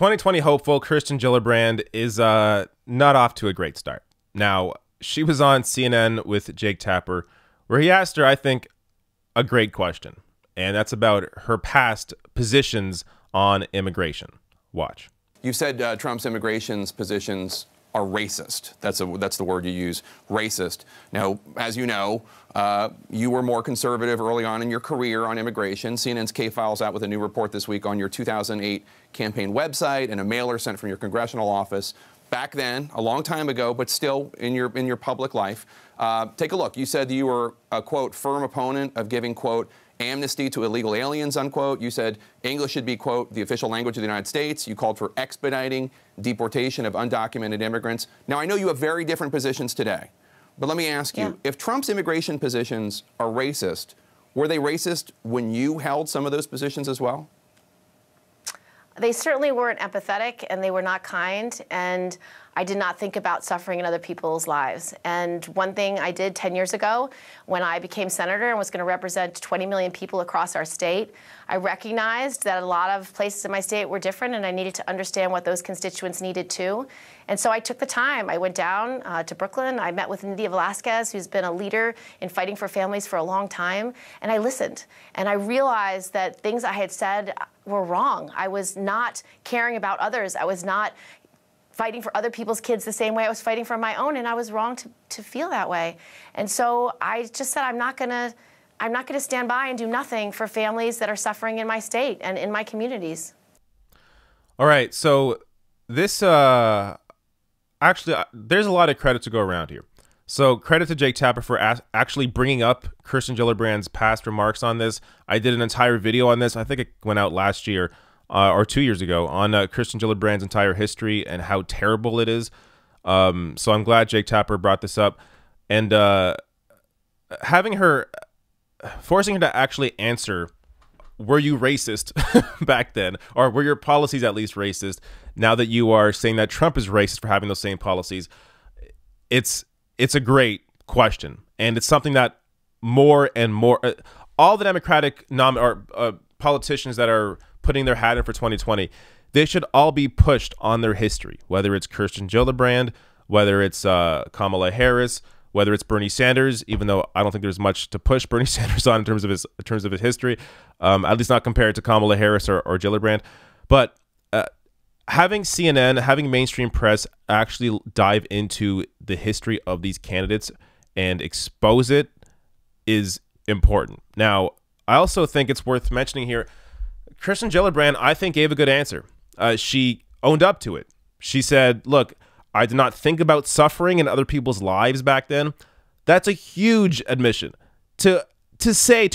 2020 hopeful Kirsten Gillibrand is not off to a great start. Now, she was on CNN with Jake Tapper, where he asked her, I think, a great question. And that's about her past positions on immigration. Watch. You said Trump's immigration positions are racist. That's the word you use, racist. Now, as you know, you were more conservative early on in your career on immigration. CNN's K-Files out with a new report this week on your 2008 campaign website and a mailer sent from your congressional office back then, a long time ago, but still in your public life. Take a look. You said that you were a, quote, firm opponent of giving, quote, amnesty to illegal aliens, unquote. You said English should be, quote, the official language of the United States. You called for expediting deportation of undocumented immigrants. Now, I know you have very different positions today, but let me ask you, if Trump's immigration positions are racist, were they racist when you held some of those positions as well? They certainly weren't empathetic, and they were not kind, and I did not think about suffering in other people's lives. And one thing I did 10 years ago when I became senator and was going to represent 20 million people across our state, I recognized that a lot of places in my state were different, and I needed to understand what those constituents needed too. And so I took the time. I went down to Brooklyn. I met with Nydia Velasquez, who's been a leader in fighting for families for a long time, and I listened. And I realized that things I had said were wrong. I was not caring about others. I was not fighting for other people's kids the same way I was fighting for my own, and I was wrong to feel that way. And so I just said, I'm not gonna stand by and do nothing for families that are suffering in my state and in my communities. All right, so this actually there's a lot of credit to go around here. So credit to Jake Tapper for actually bringing up Kirsten Gillibrand's past remarks on this. I did an entire video on this. I think it went out last year or 2 years ago on Kirsten Gillibrand's entire history and how terrible it is. So I'm glad Jake Tapper brought this up. And forcing her to actually answer, were you racist back then? Or were your policies at least racist? Now that you are saying that Trump is racist for having those same policies, it's a great question. And it's something that more and more, all the Democratic politicians that are putting their hat in for 2020, they should all be pushed on their history, whether it's Kirsten Gillibrand, whether it's Kamala Harris, whether it's Bernie Sanders, even though I don't think there's much to push Bernie Sanders on in terms of his history, at least not compared to Kamala Harris or Gillibrand. But having CNN, having mainstream press actually dive into the history of these candidates and expose it is important. Now, I also think it's worth mentioning here, Kirsten Gillibrand, I think, gave a good answer. She owned up to it. She said, look, I did not think about suffering in other people's lives back then. That's a huge admission. To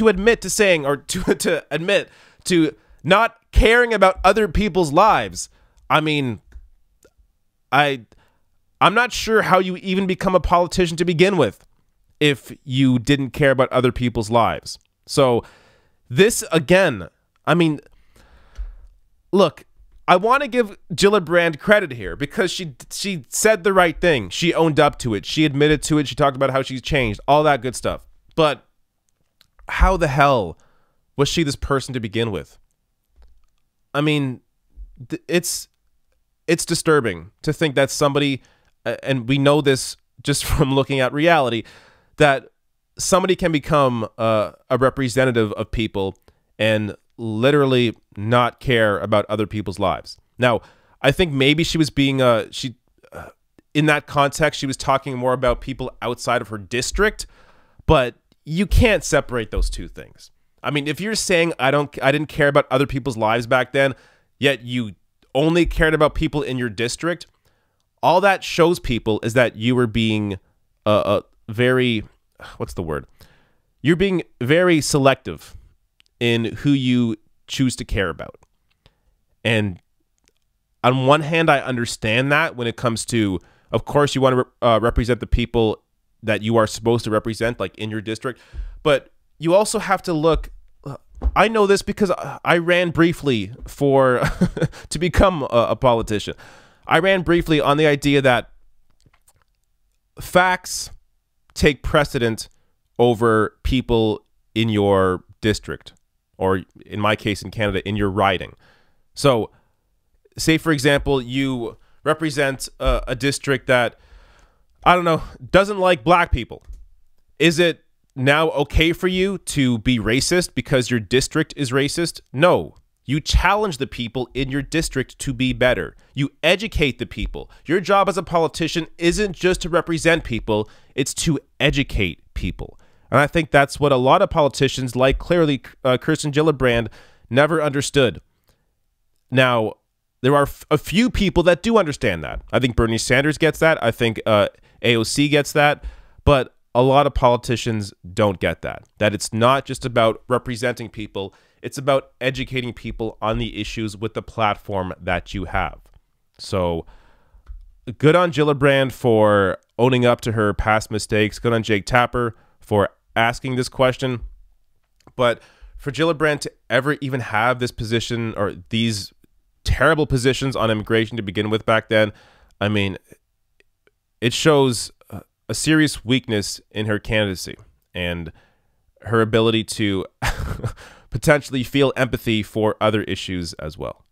admit to not caring about other people's lives. I mean, I'm not sure how you even become a politician to begin with if you didn't care about other people's lives. So this, again, I mean, look, I want to give Gillibrand credit here because she said the right thing. She owned up to it. She admitted to it. She talked about how she's changed, all that good stuff. But how the hell was she this person to begin with? I mean, it's disturbing to think that somebody, and we know this just from looking at reality, that somebody can become a representative of people and literally not care about other people's lives. Now, I think maybe she was being in that context, she was talking more about people outside of her district, but you can't separate those two things. I mean, if you're saying I didn't care about other people's lives back then, yet you only cared about people in your district, all that shows people is that you were being very, what's the word? You're being very selective in who you choose to care about. And on one hand, I understand that when it comes to, of course, you want to represent the people that you are supposed to represent, like in your district, but you also have to look, I know this because I ran briefly for to become a politician. I ran briefly on the idea that facts take precedent over people in your district, or in my case in Canada, in your riding. So say, for example, you represent a district that, I don't know, doesn't like black people. Is it now okay for you to be racist because your district is racist? No. You challenge the people in your district to be better. You educate the people. Your job as a politician isn't just to represent people, it's to educate people. And I think that's what a lot of politicians, like clearly Kirsten Gillibrand, never understood. Now, there are a few people that do understand that. I think Bernie Sanders gets that. I think AOC gets that. But a lot of politicians don't get that. That it's not just about representing people. It's about educating people on the issues with the platform that you have. So good on Gillibrand for owning up to her past mistakes. Good on Jake Tapper for asking this question. But for Gillibrand to ever even have this position or these terrible positions on immigration to begin with back then, I mean, it shows a serious weakness in her candidacy and her ability to potentially feel empathy for other issues as well.